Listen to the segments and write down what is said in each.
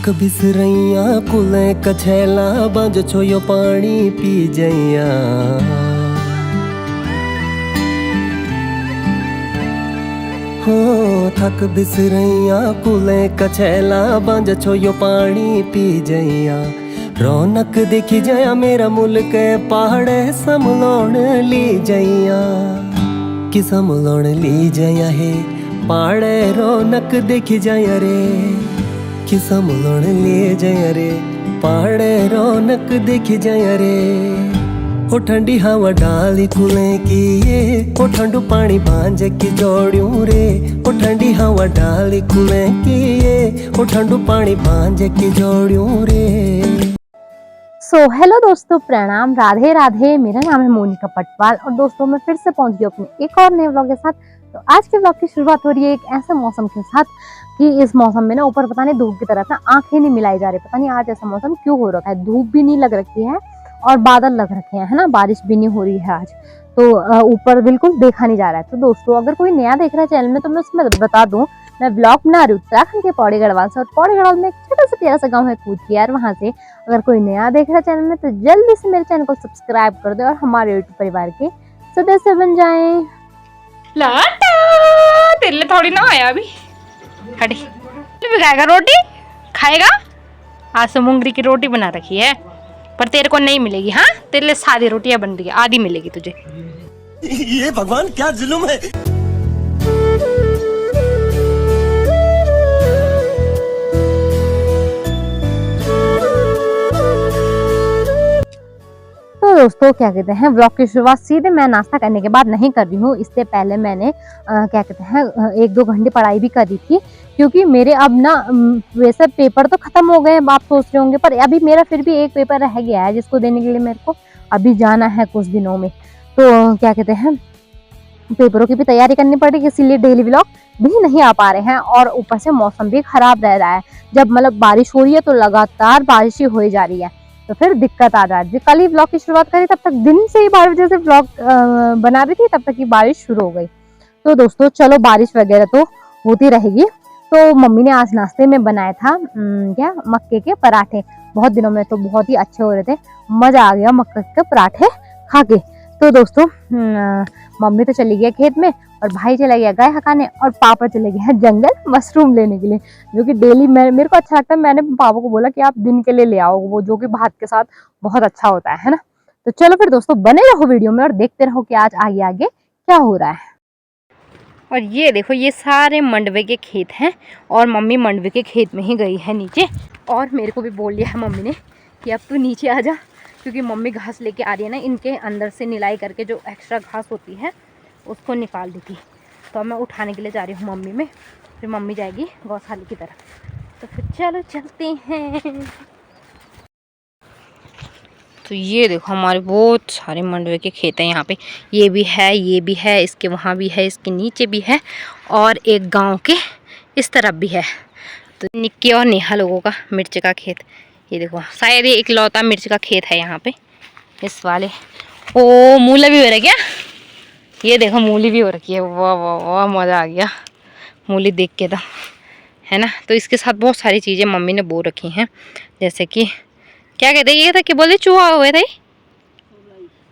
थक बिसरैया कुले कछैला बांझ छोयो पानी पी जैया। हाँ थक बिसरैया कुले कछैला बांझ छोयो पानी पी जैया। रौनक देखी जया मेरा मुल्क पहाड़े समलोण ली जैया। कि समलोण ली जया है पहाड़े रौनक देखी जया रे। कि समलोण ले जया रे पहाड़े रौनक देखी जया रे। ओ ठंडी हवा डाली कुले की ये ओ ठंडू पानी भांज की जोड़ियों रे। ओ ठंडी हवा डाली कुले की ये ओ ठंडू पानी भांज की जोड़ियों रे। हेलो दोस्तों, प्रणाम, राधे राधे। मेरा नाम है मोनिका पटवाल और दोस्तों मैं फिर से पहुंच गई अपने एक और नए व्लॉग के साथ। तो आज के व्लॉग की शुरुआत हो रही है एक ऐसे मौसम के साथ कि इस मौसम में ना ऊपर पता नहीं धूप की तरफ ना आंखें नहीं मिलाई जा रही। पता नहीं आज ऐसा मौसम क्यों हो रखा है। धूप भी नहीं लग रखी है और बादल लग रखे हैं, है ना। बारिश भी नहीं हो रही है आज, तो ऊपर बिल्कुल देखा नहीं जा रहा है। तो दोस्तों अगर कोई नया देख रहा है चैनल में तो मैं उसमें बता दूं, मैं ब्लॉग बना रही हूँ उत्तराखंड के पौड़ी गढ़वाल से। और पौड़ी गढ़वाल में एक छोटा सा प्यारा सा गाँव है कूदकियार, वहाँ से। अगर कोई नया देख रहा है चैनल में तो जल्दी से मेरे चैनल को सब्सक्राइब कर दे और हमारे यूट्यूब परिवार के सदस्य बन जाएं। लाटा तेरे लिए थोड़ी ना आया अभी। हटी भी खाएगा रोटी खाएगा। आज तो मूंगरी की रोटी बना रखी है पर तेरे को नहीं मिलेगी। हाँ तेरे लिए सादी रोटियां बन रही है, आधी मिलेगी तुझे। ये भगवान क्या जुल्म है। तो दोस्तों क्या कहते हैं, व्लॉग की शुरुआत सीधे मैं नाश्ता करने के बाद नहीं कर रही हूँ। इससे पहले मैंने क्या कहते हैं 1-2 घंटे पढ़ाई भी करी थी, क्योंकि मेरे अब ना वैसे पेपर तो खत्म हो गए, आप सोच रहे होंगे, पर अभी मेरा फिर भी एक पेपर रह गया है जिसको देने के लिए मेरे को अभी जाना है कुछ दिनों में। तो क्या कहते हैं पेपरों की भी तैयारी करनी पड़ेगी, इसीलिए डेली व्लॉग भी नहीं आ पा रहे हैं। और ऊपर से मौसम भी खराब रह रहा है। जब मतलब बारिश हो रही है तो लगातार बारिश ही हो जा रही है, तो फिर दिक्कत आ रहा है। कल ही व्लॉग की शुरुआत करी, तब तक दिन से ही 12 बजे से व्लॉग बना रही थी, तब तक ही बारिश शुरू हो गई। तो दोस्तों चलो बारिश वगैरह तो होती रहेगी। तो मम्मी ने आज नाश्ते में बनाया था क्या मक्के के पराठे। बहुत दिनों में तो बहुत ही अच्छे हो रहे थे, मजा आ गया मक्के के पराठे खा के। तो दोस्तों मम्मी तो चली गई खेत में और भाई चला गया गाय हकाने और पापा चले गए हैं जंगल मशरूम लेने के लिए, जो कि डेली मेरे को अच्छा लगता है। मैंने पापा को बोला कि आप दिन के लिए ले आओ वो, जो कि भात के साथ बहुत अच्छा होता है ना। तो चलो फिर दोस्तों बने रहो वीडियो में और देखते रहो कि आज आगे आगे क्या हो रहा है। और ये देखो ये सारे मंडवे के खेत हैं और मम्मी मंडवे के खेत में ही गई है नीचे। और मेरे को भी बोल दिया है मम्मी ने कि अब तू नीचे आ जा, क्योंकि मम्मी घास लेके आ रही है ना। इनके अंदर से निलाई करके जो एक्स्ट्रा घास होती है उसको निकाल दी थी, तो अब मैं उठाने के लिए जा रही हूँ मम्मी में। फिर मम्मी जाएगी गौशाला की तरफ। तो फिर चलो चलते हैं। तो ये देखो हमारे बहुत सारे मंडवे के खेत हैं यहाँ पे। ये भी है, ये भी है, इसके वहाँ भी है, इसके नीचे भी है और एक गांव के इस तरफ भी है। तो निक्की और नेहा लोगों का मिर्च का खेत। ये देखो शायद ये इकलौता मिर्च का खेत है यहाँ पे इस वाले। ओ मूला भी हो रहा है क्या? ये देखो मूली भी हो रखी है। वाह वाह वाह मज़ा आ गया मूली देख के तो, है ना। तो इसके साथ बहुत सारी चीज़ें मम्मी ने बो रखी हैं, जैसे कि क्या कहते हैं ये था कि बोले चूहा हुए थे।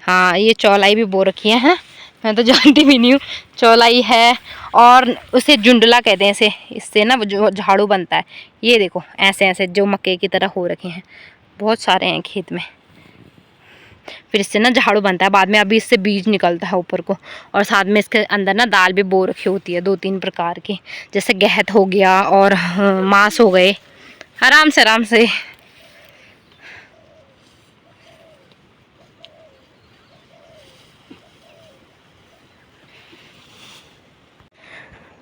हाँ ये चौलाई भी बो रखी है। मैं तो जानती भी नहीं हूँ चौलाई है। और उसे जुंडला कहते हैं इसे, इससे ना जो झाड़ू बनता है। ये देखो ऐसे ऐसे जो मक्के की तरह हो रखे हैं, बहुत सारे हैं खेत में। फिर इससे ना झाड़ू बनता है बाद में। अभी इससे बीज निकलता है ऊपर को, और साथ में इसके अंदर ना दाल भी बो रखी होती है 2-3 प्रकार की, जैसे गहत हो गया और मांस हो गए। आराम से आराम से।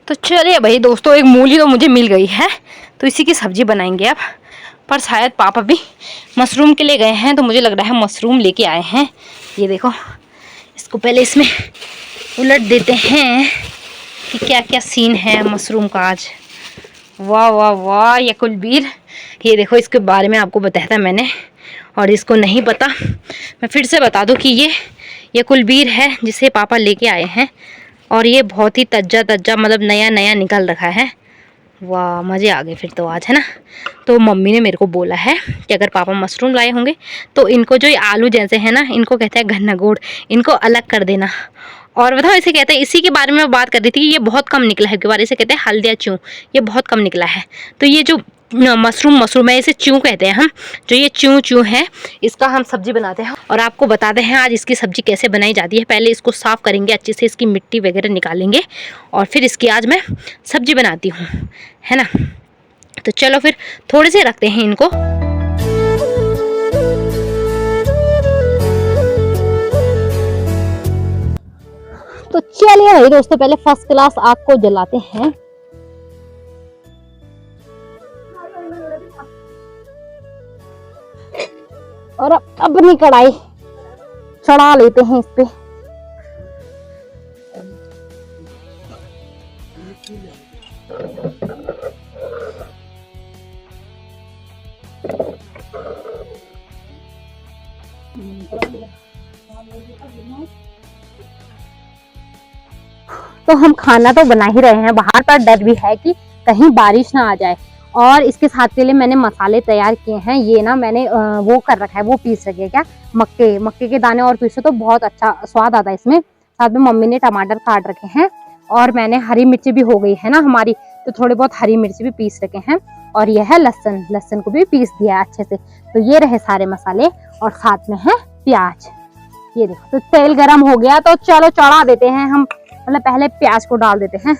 तो चलिए भाई दोस्तों, एक मूली तो मुझे मिल गई है, तो इसी की सब्जी बनाएंगे अब। पर शायद पापा भी मशरूम के लिए गए हैं, तो मुझे लग रहा है मशरूम लेके आए हैं। ये देखो इसको पहले इसमें उलट देते हैं कि क्या क्या सीन है मशरूम का आज। वाह वाह वाह ये कुलबीर। ये देखो इसके बारे में आपको बताया था मैंने, और इसको नहीं पता मैं फिर से बता दूं कि ये कुलबीर है जिसे पापा लेके आए हैं। और ये बहुत ही तज्जा मतलब नया नया निकल रखा है। वाह मज़े आ गए फिर तो आज, है ना। तो मम्मी ने मेरे को बोला है कि अगर पापा मशरूम लाए होंगे तो इनको जो ये आलू जैसे है ना, इनको कहते हैं घन्ना घोड़, इनको अलग कर देना। और बताओ इसे कहते हैं, इसी के बारे में मैं बात कर रही थी कि ये बहुत कम निकला है, बार इसे कहते हैं हल्दिया चूँ, ये बहुत कम निकला है। तो ये जो मशरूम है, इसे चूँ कहते हैं हम। जो ये चूँ है, इसका हम सब्जी बनाते हैं। और आपको बताते हैं आज इसकी सब्जी कैसे बनाई जाती है। पहले इसको साफ़ करेंगे अच्छे से, इसकी मिट्टी वगैरह निकालेंगे और फिर इसकी आज मैं सब्जी बनाती हूँ, है ना। तो चलो फिर थोड़े से रखते हैं इनको। तो चलिए भाई दोस्तों, पहले फर्स्ट क्लास आग को जलाते हैं। और अपनी कढ़ाई चढ़ा लेते हैं इस पे। तो हम खाना तो बना ही रहे हैं, बाहर पर डर भी है कि कहीं बारिश ना आ जाए। और इसके साथ के लिए मैंने मसाले तैयार किए हैं। ये ना मैंने वो कर रखा है, वो पीस रखे, क्या मक्के के दाने और पीसो तो बहुत अच्छा स्वाद आता है इसमें। साथ में मम्मी ने टमाटर काट रखे हैं और मैंने हरी मिर्ची भी हो गई है ना हमारी, तो थोड़े बहुत हरी मिर्ची भी पीस रखे हैं। और यह है लहसुन को भी पीस दिया है अच्छे से। तो ये रहे सारे मसाले और साथ में है प्याज। ये देखो, तो तेल गरम हो गया तो चलो चढ़ा देते हैं हम, मतलब पहले प्याज को डाल देते हैं।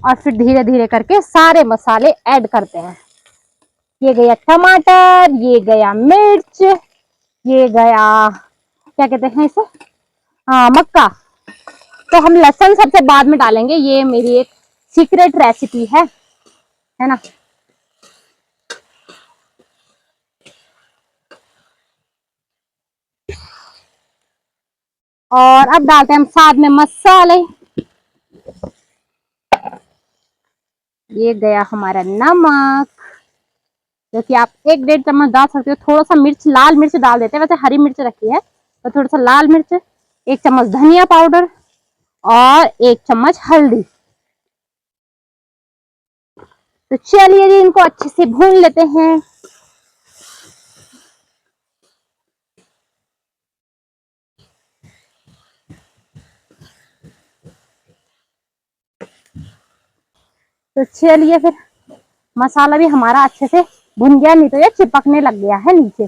और फिर धीरे धीरे करके सारे मसाले ऐड करते हैं। ये गया टमाटर, ये गया मिर्च, ये गया क्या कहते हैं इसे, मक्का। तो हम लहसुन सबसे बाद में डालेंगे, ये मेरी एक सीक्रेट रेसिपी है ना। और अब डालते हैं हम साथ में मसाले। ये गया हमारा नमक, जो कि आप 1-1.5 चम्मच डाल सकते हो। थोड़ा सा मिर्च, लाल मिर्च डाल देते हैं, वैसे हरी मिर्च रखी है तो थोड़ा सा लाल मिर्च, 1 चम्मच धनिया पाउडर और 1 चम्मच हल्दी। तो चलिए जी, इनको अच्छे से भून लेते हैं। तो चलिए फिर, मसाला भी हमारा अच्छे से भुन गया, नहीं तो ये चिपकने लग गया है नीचे।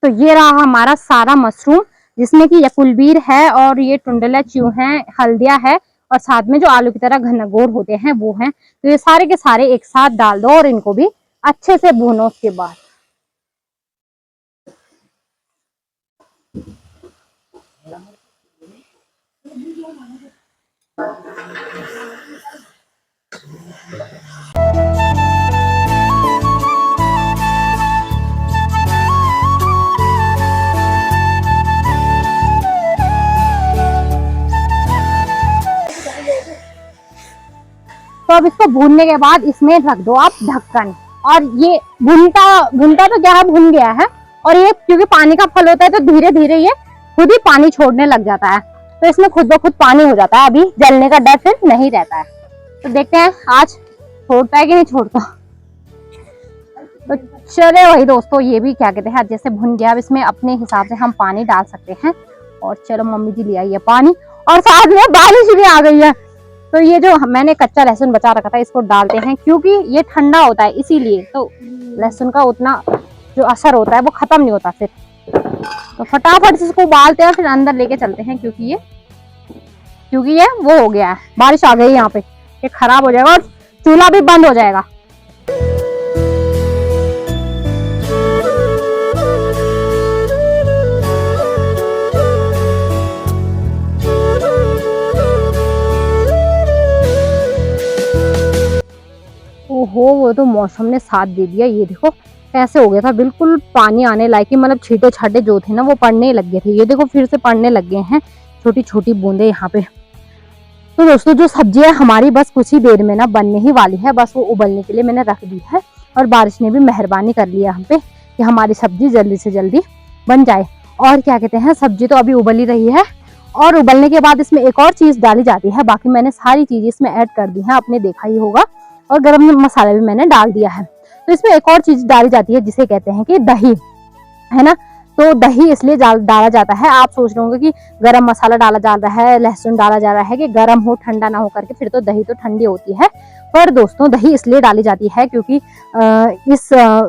तो ये रहा हमारा सारा मशरूम, जिसमें कि यकुलबीर है और ये टुंडला च्यू है, हल्दिया है और साथ में जो आलू की तरह घनघोर होते हैं वो हैं। तो ये सारे के सारे एक साथ डाल दो और इनको भी अच्छे से भूनो। उसके बाद तो अब इसको भूनने के बाद इसमें रख दो आप ढक्कन। और ये भुनता तो क्या है, भुन गया है। और ये क्योंकि पानी का फल होता है तो धीरे धीरे ये खुद ही पानी छोड़ने लग जाता है, तो इसमें खुद ब खुद पानी हो जाता है। अभी जलने का डर फिर नहीं रहता है। तो देखते हैं आज छोड़ता है कि नहीं छोड़ता। तो चले वही दोस्तों, ये भी क्या कहते हैं जैसे भुन गया। अब इसमें अपने हिसाब से हम पानी डाल सकते हैं। और चलो मम्मी जी ले आई है पानी और साथ में बारिश भी आ गई है। तो ये जो मैंने कच्चा लहसुन बचा रखा था इसको डालते हैं, क्योंकि ये ठंडा होता है इसीलिए। तो लहसुन का उतना जो असर होता है वो खत्म नहीं होता फिर। तो फटाफट से इसको उबालते हैं फिर अंदर लेके चलते हैं, क्योंकि ये वो हो गया है, बारिश आ गई यहाँ पे, ये खराब हो जाएगा और चूल्हा भी बंद हो जाएगा। ओहो, वो तो मौसम ने साथ दे दिया। ये देखो कैसे हो गया था, बिल्कुल पानी आने लायक ही, मतलब छींटे छाटे जो थे ना वो पड़ने लग गए थे। ये देखो फिर से पड़ने लग गए हैं छोटी छोटी बूंदे यहाँ पे। तो दोस्तों जो सब्जी है हमारी बस कुछ ही देर में ना बनने ही वाली है, बस वो उबलने के लिए मैंने रख दी है। और बारिश ने भी मेहरबानी कर लिया हम पे कि हमारी सब्जी जल्दी से जल्दी बन जाए। और क्या कहते हैं, सब्जी तो अभी उबल ही रही है और उबलने के बाद इसमें एक और चीज़ डाली जाती है। बाकी मैंने सारी चीज़ इसमें ऐड कर दी है, आपने देखा ही होगा। और गरम मसाला भी मैंने डाल दिया है। तो इसमें एक और चीज़ डाली जाती है जिसे कहते हैं कि दही, है ना। तो दही इसलिए डाला जाता है, आप सोच रहे होंगे कि गरम मसाला डाला जा रहा है, लहसुन डाला जा रहा है कि गरम हो ठंडा ना हो करके, फिर तो दही तो ठंडी होती है। पर दोस्तों दही इसलिए डाली जाती है क्योंकि इस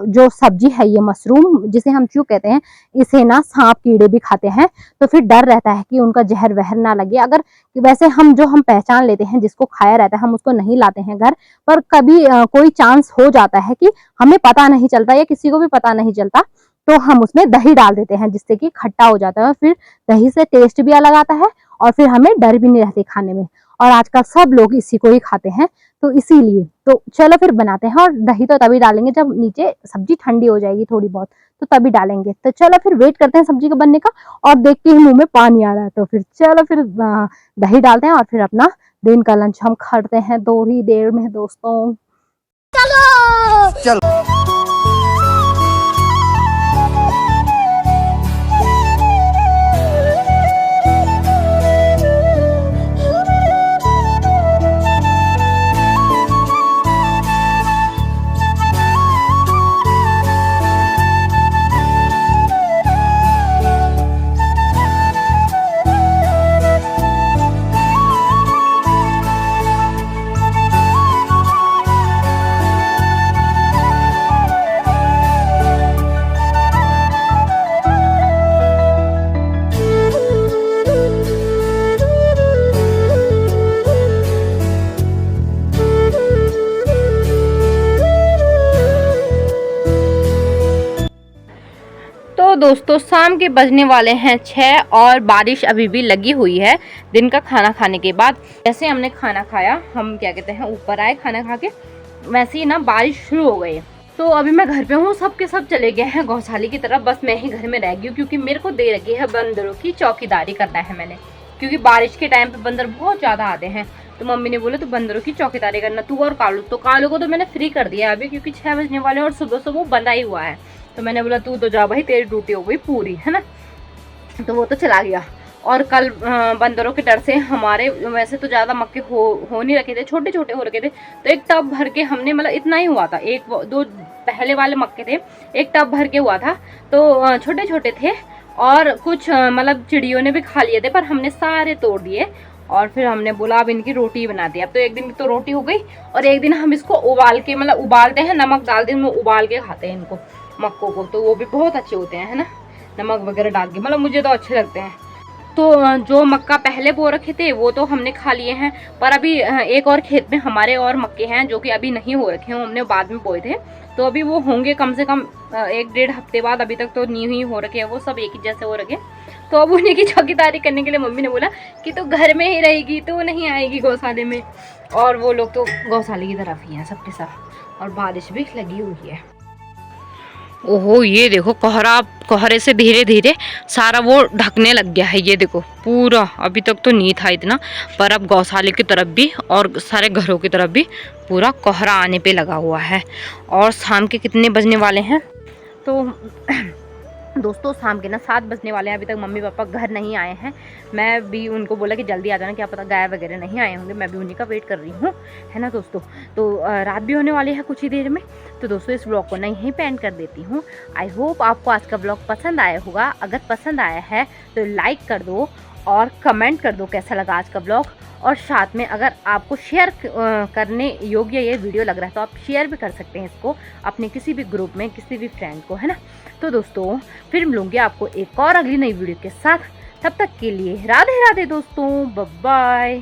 जो सब्जी है ये मशरूम जिसे हम चू कहते हैं, इसे ना सांप कीड़े भी खाते हैं। तो फिर डर रहता है कि उनका जहर वहर ना लगे। अगर वैसे हम पहचान लेते हैं जिसको खाया रहता है, हम उसको नहीं लाते हैं घर पर। कभी कोई चांस हो जाता है कि हमें पता नहीं चलता या किसी को भी पता नहीं चलता, तो हम उसमें दही डाल देते हैं जिससे कि खट्टा हो जाता है। फिर दही से टेस्ट भी अलग आता है और फिर हमें डर भी नहीं रहती खाने में। और आजकल सब लोग इसी को ही खाते हैं, तो इसीलिए तो चलो फिर बनाते हैं। और दही तो तभी डालेंगे जब नीचे सब्जी ठंडी हो जाएगी थोड़ी बहुत, तो तभी डालेंगे। तो चलो फिर वेट करते हैं सब्जी के बनने का। और देख के ही मुंह में पानी आ रहा है, तो फिर चलो फिर दही डालते हैं और फिर अपना दिन का लंच हम खाते हैं थोड़ी देर में दोस्तों। चलो तो दोस्तों शाम के बजने वाले हैं 6 और बारिश अभी भी लगी हुई है। दिन का खाना खाने के बाद जैसे हमने खाना खाया, हम क्या कहते हैं ऊपर आए खाना खा के, वैसे ही ना बारिश शुरू हो गई है। तो अभी मैं घर पे हूँ, सब के सब चले गए हैं गौशाली की तरफ, बस मैं ही घर में रह गई हूँ क्योंकि मेरे को दे रखी है बंदरों की चौकीदारी करना है मैंने। क्योंकि बारिश के टाइम पे बंदर बहुत ज़्यादा आते हैं, तो मम्मी ने बोला तो बंदरों की चौकीदारी करना तू और कालू। तो कालू को तो मैंने फ्री कर दिया अभी क्योंकि 6 बजने वाले और सुबह सुबह वो बंधा ही हुआ है। तो मैंने बोला तू तो जा भाई, तेरी ड्यूटी हो गई पूरी, है ना। तो वो तो चला गया। और कल बंदरों के डर से हमारे वैसे तो ज़्यादा मक्के हो नहीं रखे थे, छोटे छोटे हो रखे थे। तो एक टब भर के हमने, मतलब इतना ही हुआ था, एक दो पहले वाले मक्के थे, एक टब भर के हुआ था। तो छोटे छोटे थे और कुछ मतलब चिड़ियों ने भी खा लिए थे, पर हमने सारे तोड़ दिए। और फिर हमने बोला अब इनकी रोटी बना दी। अब तो एक दिन की तो रोटी हो गई और एक दिन हम इसको उबाल के, मतलब उबालते हैं, नमक डाल के उबाल के खाते हैं इनको मक्कों को। तो वो भी बहुत अच्छे होते हैं, है ना, नमक वगैरह डाल के, मतलब मुझे तो अच्छे लगते हैं। तो जो मक्का पहले बो रखे थे वो तो हमने खा लिए हैं, पर अभी एक और खेत में हमारे और मक्के हैं जो कि अभी नहीं हो रखे हैं, हमने बाद में बोए थे। तो अभी वो होंगे कम से कम 1-1.5 हफ्ते बाद। अभी तक तो न्यू ही हो रखे हैं, वो सब एक ही जैसे हो रखे। तो अब उन्हीं की चौकीदारी करने के लिए मम्मी ने बोला कि तू घर में ही रहेगी, तू नहीं आएगी गौशाले में। और वो लोग तो गौशाले की तरफ ही हैं सबके सब। और बारिश भी लगी हुई है। ओहो ये देखो कोहरे से धीरे धीरे सारा वो ढकने लग गया है। ये देखो पूरा, अभी तक तो नहीं था इतना, पर अब गौशाले की तरफ भी और सारे घरों की तरफ भी पूरा कोहरा आने पे लगा हुआ है। और शाम के कितने बजने वाले हैं तो दोस्तों शाम के ना 7 बजने वाले हैं। अभी तक मम्मी पापा घर नहीं आए हैं। मैं भी उनको बोला कि जल्दी आ जाना, क्या पता गाय वगैरह नहीं आए होंगे, मैं भी उन्हीं का वेट कर रही हूँ, है ना दोस्तों। तो रात भी होने वाली है कुछ ही देर में। तो दोस्तों इस ब्लॉग को ना यहीं पे एंड कर देती हूँ। आई होप आपको आज का ब्लॉग पसंद आया होगा। अगर पसंद आया है तो लाइक कर दो और कमेंट कर दो कैसा लगा आज का ब्लॉग। और साथ में अगर आपको शेयर करने योग्य ये वीडियो लग रहा है तो आप शेयर भी कर सकते हैं इसको अपने किसी भी ग्रुप में, किसी भी फ्रेंड को, है ना। तो दोस्तों फिर मिलूंगी आपको एक और अगली नई वीडियो के साथ। तब तक के लिए राधे राधे दोस्तों, बाय बाय।